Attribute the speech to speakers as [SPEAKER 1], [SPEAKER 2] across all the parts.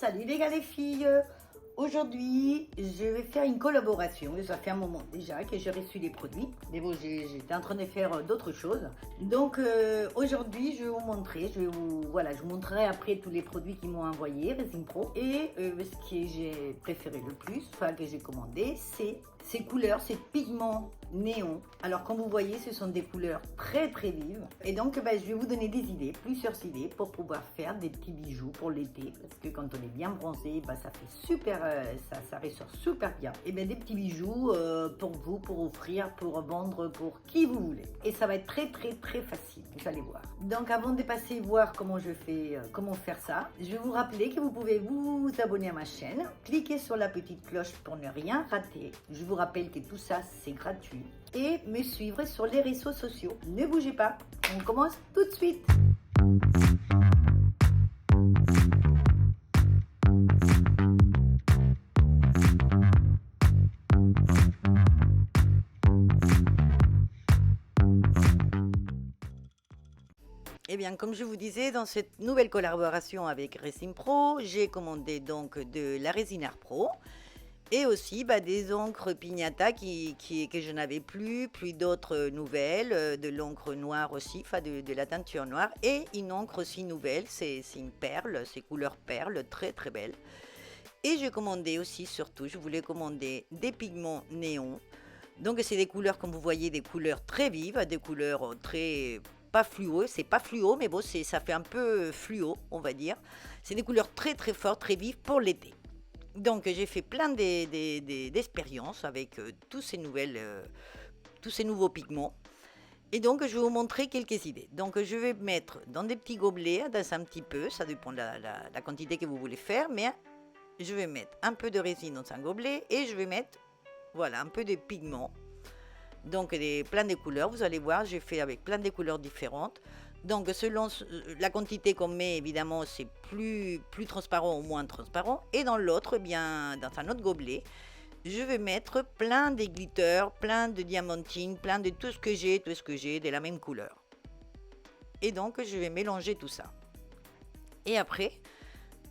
[SPEAKER 1] Salut les gars les filles. Aujourd'hui je vais faire une collaboration. Ça fait un moment déjà que j'ai reçu les produits. Mais bon, j'étais en train de faire d'autres choses. Donc aujourd'hui je vais vous montrer. Je vous montrerai après tous les produits qu'ils m'ont envoyé, Resin Pro. Et ce que j'ai préféré le plus, enfin que j'ai commandé, c'est ces couleurs, ces pigments néons. Alors comme vous voyez, ce sont des couleurs très très vives. Et donc je vais vous donner des idées, plusieurs idées pour pouvoir faire des petits bijoux pour l'été. Parce que quand on est bien bronzé, ça fait super, ça ressort super bien. Et bien des petits bijoux pour vous, pour offrir, pour vendre, pour qui vous voulez. Et ça va être très très très facile, vous allez voir. Donc avant de passer voir comment je fais, comment faire ça, je vais vous rappeler que vous pouvez vous abonner à ma chaîne, cliquer sur la petite cloche pour ne rien rater. Je vous rappelle que tout ça c'est gratuit. Et me suivre sur les réseaux sociaux. Ne bougez pas, on commence tout de suite. Eh bien, comme je vous disais, dans cette nouvelle collaboration avec Resin Pro, j'ai commandé donc de la résine Art Pro et aussi des encres Pignata que je n'avais plus d'autres nouvelles, de l'encre noire aussi, enfin de la teinture noire et une encre aussi nouvelle, c'est une perle, c'est couleur perle, très très belle. Et j'ai commandé aussi, surtout, je voulais commander des pigments néons. Donc c'est des couleurs, comme vous voyez, des couleurs très vives, des couleurs très pas fluo, c'est pas fluo, mais bon, ça fait un peu fluo, on va dire. C'est des couleurs très très fortes, très vives pour l'été. Donc j'ai fait plein d'expériences avec tous ces nouveaux pigments. Et donc je vais vous montrer quelques idées. Donc je vais mettre dans des petits gobelets, dans un petit peu, ça dépend de la quantité que vous voulez faire, mais je vais mettre un peu de résine dans un gobelet et je vais mettre, voilà, un peu de pigments. Donc plein de couleurs, vous allez voir, j'ai fait avec plein de couleurs différentes. Donc selon la quantité qu'on met, évidemment, c'est plus transparent ou moins transparent. Et dans l'autre, eh bien, dans un autre gobelet, je vais mettre plein de glitters, plein de diamantines, plein de tout ce que j'ai de la même couleur. Et donc je vais mélanger tout ça. Et après,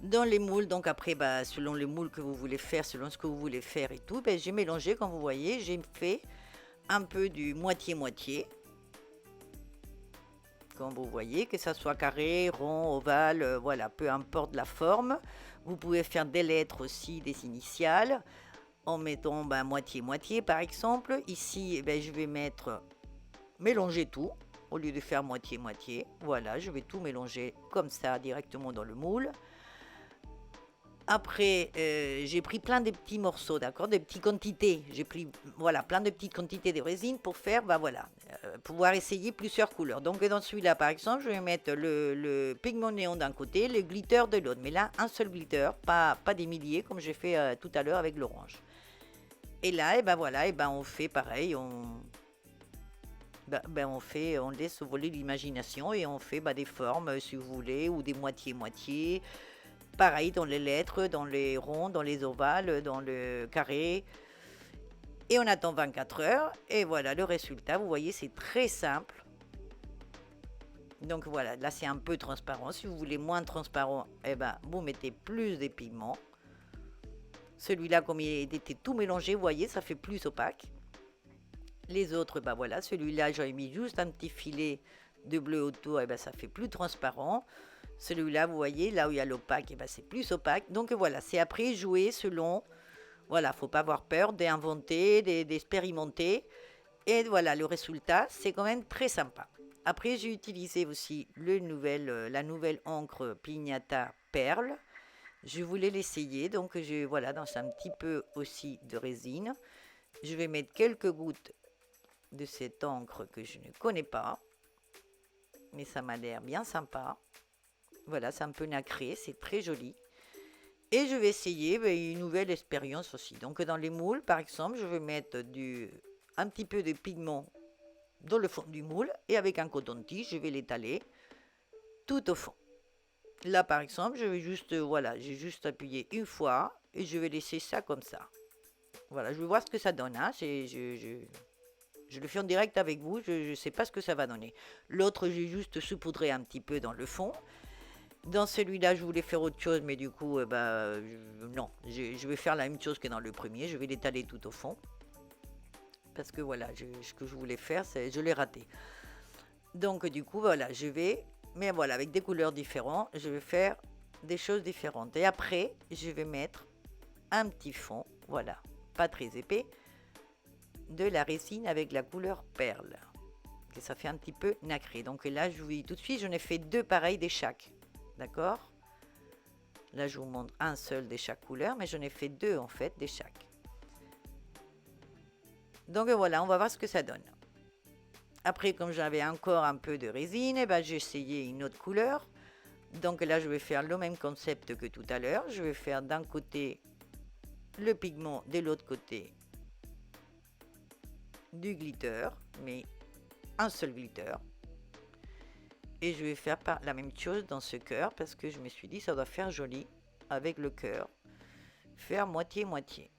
[SPEAKER 1] dans les moules, donc après, selon les moules que vous voulez faire, selon ce que vous voulez faire et tout, j'ai mélangé, comme vous voyez, j'ai fait un peu du moitié-moitié. Comme vous voyez, que ça soit carré, rond, ovale, voilà, peu importe la forme. Vous pouvez faire des lettres aussi, des initiales, en mettant moitié-moitié par exemple. Ici, je vais mélanger tout, au lieu de faire moitié-moitié. Voilà, je vais tout mélanger comme ça, directement dans le moule. Après, j'ai pris plein de petits morceaux, d'accord, de petites quantités. J'ai pris, voilà, plein de petites quantités de résine pour faire, pouvoir essayer plusieurs couleurs. Donc, dans celui-là, par exemple, je vais mettre le pigment néon d'un côté, le glitter de l'autre. Mais là, un seul glitter, pas des milliers, comme j'ai fait tout à l'heure avec l'orange. Et là, on fait pareil, on laisse voler l'imagination et on fait des formes, si vous voulez, ou des moitié-moitié. Pareil dans les lettres, dans les ronds, dans les ovales, dans le carré. Et on attend 24 heures. Et voilà le résultat. Vous voyez, c'est très simple. Donc voilà, là c'est un peu transparent. Si vous voulez moins transparent, vous mettez plus de pigments. Celui-là, comme il était tout mélangé, vous voyez, ça fait plus opaque. Les autres, voilà, celui-là, j'en ai mis juste un petit filet de bleu autour, ça fait plus transparent. Celui-là, vous voyez, là où il y a l'opaque, c'est plus opaque. Donc voilà, c'est après jouer selon... Voilà, faut pas avoir peur d'inventer, d'expérimenter. Et voilà, le résultat, c'est quand même très sympa. Après, j'ai utilisé aussi la nouvelle encre Pignata Perle. Je voulais l'essayer, donc dans un petit peu aussi de résine. Je vais mettre quelques gouttes de cette encre que je ne connais pas. Mais ça m'a l'air bien sympa. Voilà, c'est un peu nacré, c'est très joli. Et je vais essayer une nouvelle expérience aussi. Donc dans les moules, par exemple, je vais mettre un petit peu de pigment dans le fond du moule et avec un coton-tige, je vais l'étaler tout au fond. Là, par exemple, je vais juste, j'ai juste appuyé une fois et je vais laisser ça comme ça. Voilà, je vais voir ce que ça donne. Hein. Je le fais en direct avec vous, je ne sais pas ce que ça va donner. L'autre, j'ai juste saupoudré un petit peu dans le fond. Dans celui-là, je voulais faire autre chose, mais du coup, non, je vais faire la même chose que dans le premier. Je vais l'étaler tout au fond. Parce que voilà, ce que je voulais faire, je l'ai raté. Donc du coup, voilà, mais voilà, avec des couleurs différentes, je vais faire des choses différentes. Et après, je vais mettre un petit fond, voilà, pas très épais, de la résine avec la couleur perle. Et ça fait un petit peu nacré. Donc là, je vous dis tout de suite, j'en ai fait 2 pareils des chaque. D'accord? Là, je vous montre un seul des chaque couleur, mais j'en ai fait 2 en fait des chaque. Donc voilà, on va voir ce que ça donne. Après, comme j'avais encore un peu de résine, j'ai essayé une autre couleur. Donc là, je vais faire le même concept que tout à l'heure. Je vais faire d'un côté le pigment, de l'autre côté du glitter, mais un seul glitter. Et je vais faire la même chose dans ce cœur parce que je me suis dit ça doit faire joli avec le cœur. Faire moitié-moitié.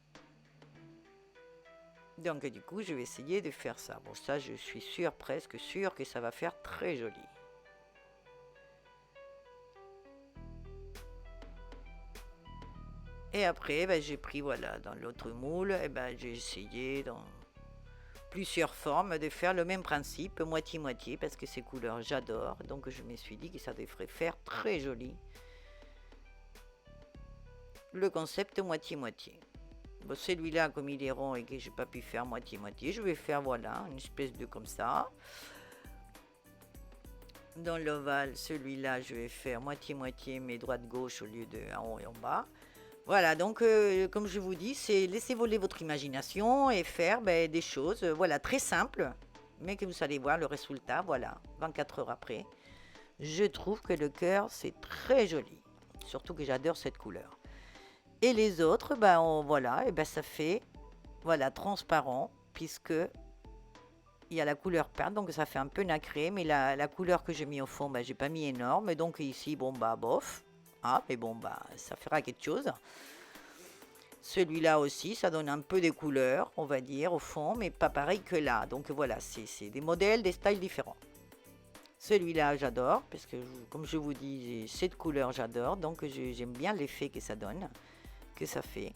[SPEAKER 1] Donc du coup, je vais essayer de faire ça. Bon, ça, je suis sûre, presque sûre que ça va faire très joli. Et après, j'ai pris, voilà, dans l'autre moule, j'ai essayé dans plusieurs formes de faire le même principe, moitié-moitié, parce que ces couleurs, j'adore. Donc je me suis dit que ça devrait faire très joli. Le concept moitié-moitié. Bon, celui-là, comme il est rond et que j'ai pas pu faire moitié-moitié, je vais faire, voilà, une espèce de comme ça. Dans l'ovale, celui-là, je vais faire moitié-moitié, mais droite-gauche au lieu de en haut et en bas. Voilà, donc comme je vous dis, c'est laisser voler votre imagination et faire des choses, voilà, très simples, mais que vous allez voir le résultat, voilà, 24 heures après. Je trouve que le cœur, c'est très joli, surtout que j'adore cette couleur. Et les autres, voilà, ça fait, voilà, transparent, puisque il y a la couleur peinte, donc ça fait un peu nacré, mais la couleur que j'ai mis au fond, j'ai pas mis énorme, donc ici, bon, bof. Ah, mais bon, ça fera quelque chose. Celui-là aussi, ça donne un peu de couleur, on va dire, au fond, mais pas pareil que là. Donc voilà, c'est des modèles, des styles différents. Celui-là, j'adore, parce que, comme je vous dis, cette couleur, j'adore. Donc j'aime bien l'effet que ça donne, que ça fait.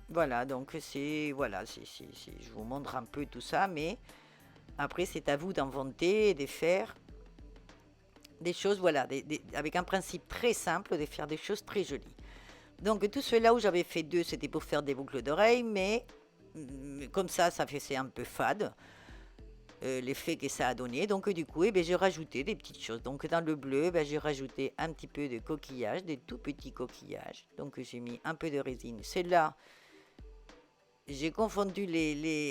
[SPEAKER 1] Voilà, donc voilà, je vous montre un peu tout ça, mais après, c'est à vous d'inventer et de faire des choses, voilà, avec un principe très simple, de faire des choses très jolies. Donc tout cela où j'avais fait 2, c'était pour faire des boucles d'oreilles, mais comme ça c'est un peu fade, l'effet que ça a donné. Donc du coup, j'ai rajouté des petites choses. Donc dans le bleu, j'ai rajouté un petit peu de coquillage, des tout petits coquillages. Donc j'ai mis un peu de résine. Celle-là, j'ai confondu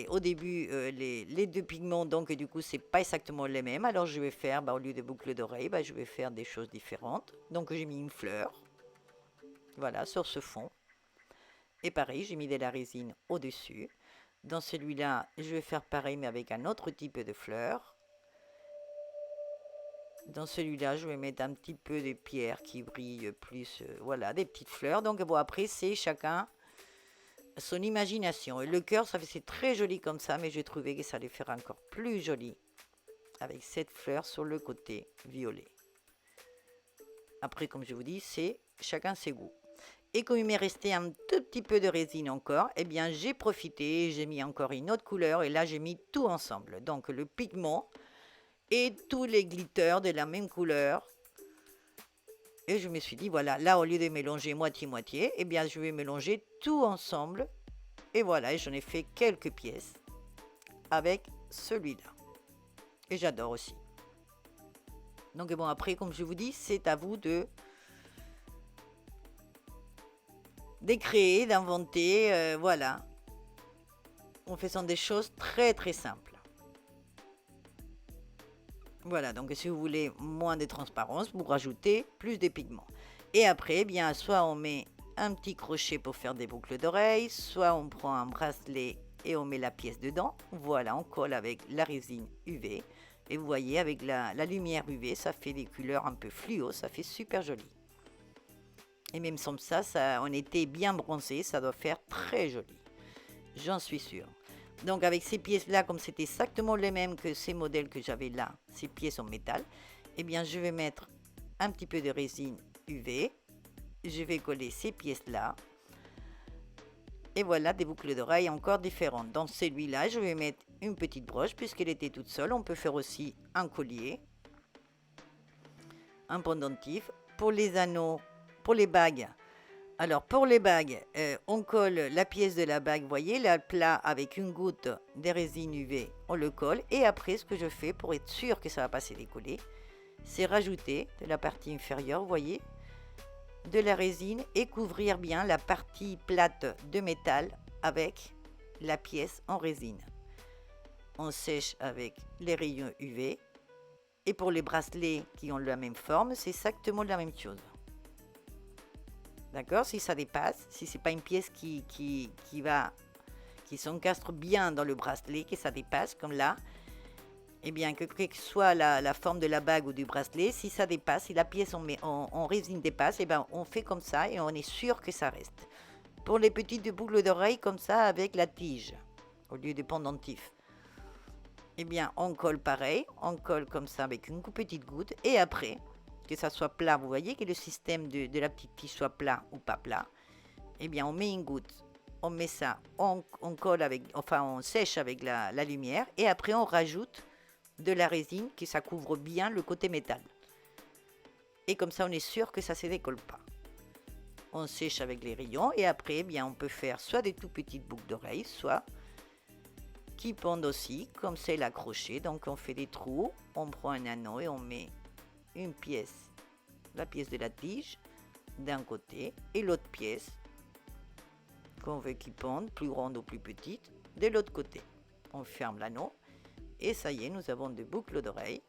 [SPEAKER 1] au début les 2 pigments, donc du coup c'est pas exactement les mêmes. Alors je vais faire, au lieu de boucles d'oreilles, je vais faire des choses différentes. Donc j'ai mis une fleur, voilà, sur ce fond. Et pareil, j'ai mis de la résine au-dessus. Dans celui-là, je vais faire pareil mais avec un autre type de fleur. Dans celui-là, je vais mettre un petit peu de pierre qui brille plus, voilà, des petites fleurs. Donc bon, après c'est chacun son imagination. Et le cœur, c'est très joli comme ça, mais j'ai trouvé que ça allait faire encore plus joli avec cette fleur sur le côté violet. Après, comme je vous dis, c'est chacun ses goûts. Et comme il m'est resté un tout petit peu de résine encore, j'ai profité, j'ai mis encore une autre couleur et là j'ai mis tout ensemble. Donc le pigment et tous les glitters de la même couleur. Et je me suis dit, voilà, là au lieu de mélanger moitié-moitié, je vais mélanger tout ensemble. Et voilà, j'en ai fait quelques pièces avec celui-là. Et j'adore aussi. Donc bon, après, comme je vous dis, c'est à vous de créer, d'inventer, voilà. En faisant des choses très très simples. Voilà, donc si vous voulez moins de transparence, vous rajoutez plus de pigments. Et après, soit on met un petit crochet pour faire des boucles d'oreilles, soit on prend un bracelet et on met la pièce dedans. Voilà, on colle avec la résine UV. Et vous voyez, avec la lumière UV, ça fait des couleurs un peu fluo, ça fait super joli. Et même sans ça, on était bien bronzé, ça doit faire très joli. J'en suis sûre. Donc avec ces pièces-là, comme c'était exactement les mêmes que ces modèles que j'avais là, ces pièces en métal, eh bien je vais mettre un petit peu de résine UV. Je vais coller ces pièces-là. Et voilà des boucles d'oreilles encore différentes. Dans celui-là, je vais mettre une petite broche puisqu'elle était toute seule. On peut faire aussi un collier, un pendentif. Pour les anneaux, pour les bagues. Alors pour les bagues, on colle la pièce de la bague, vous voyez, là, plat avec une goutte de résine UV, on le colle. Et après, ce que je fais pour être sûr que ça va pas se décoller, c'est rajouter de la partie inférieure, vous voyez, de la résine et couvrir bien la partie plate de métal avec la pièce en résine. On sèche avec les rayons UV. Et pour les bracelets qui ont la même forme, c'est exactement la même chose. D'accord? Si ça dépasse, si c'est pas une pièce qui s'encastre bien dans le bracelet, que ça dépasse comme là, eh bien que soit la forme de la bague ou du bracelet, si ça dépasse, si la pièce en résine dépasse, eh bien on fait comme ça et on est sûr que ça reste. Pour les petites boucles d'oreilles comme ça avec la tige au lieu de pendentif, eh bien on colle pareil, on colle comme ça avec une petite goutte et après que ça soit plat, vous voyez que le système de la petite tige soit plat ou pas plat, eh bien on met une goutte, on met ça, on colle avec, enfin on sèche avec la lumière et après on rajoute de la résine que ça couvre bien le côté métal. Et comme ça on est sûr que ça ne se décolle pas. On sèche avec les rayons et après eh bien on peut faire soit des tout petites boucles d'oreilles, soit qui pendent aussi, comme c'est l'accroché. Donc on fait des trous, on prend un anneau et on met une pièce, la pièce de la tige d'un côté et l'autre pièce qu'on veut qui pende, plus grande ou plus petite, de l'autre côté. On ferme l'anneau et ça y est, nous avons des boucles d'oreilles.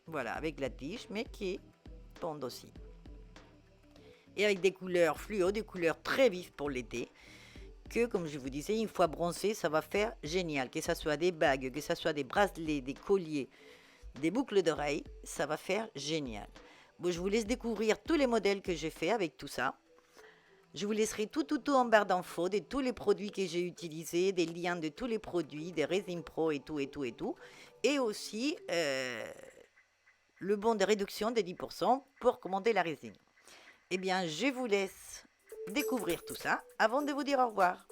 [SPEAKER 1] Voilà, avec la tige, mais qui pendent aussi. Et avec des couleurs fluo, des couleurs très vives pour l'été, que comme je vous disais, une fois bronzé, ça va faire génial. Que ce soit des bagues, que ce soit des bracelets, des colliers, des boucles d'oreilles, ça va faire génial. Bon, je vous laisse découvrir tous les modèles que j'ai fait avec tout ça. Je vous laisserai tout en barre d'infos de tous les produits que j'ai utilisés, des liens de tous les produits, des résines pro et tout. Et aussi le bon de réduction de 10% pour commander la résine. Eh bien, je vous laisse découvrir tout ça avant de vous dire au revoir.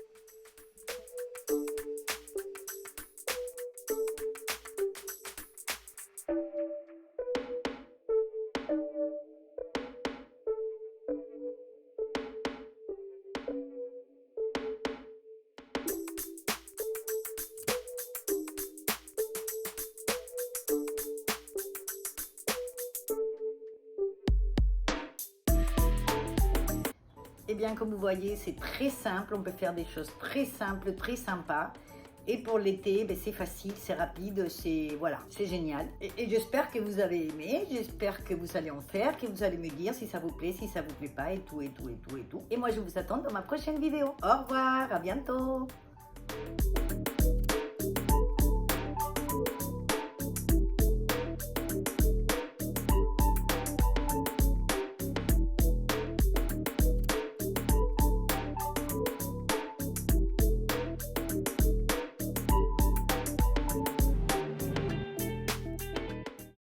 [SPEAKER 1] Eh bien, comme vous voyez, c'est très simple. On peut faire des choses très simples, très sympas. Et pour l'été, ben, c'est facile, c'est rapide, voilà, c'est génial. Et j'espère que vous avez aimé, j'espère que vous allez en faire, que vous allez me dire si ça vous plaît, si ça vous plaît pas, et tout. Et moi, je vous attends dans ma prochaine vidéo. Au revoir, à bientôt.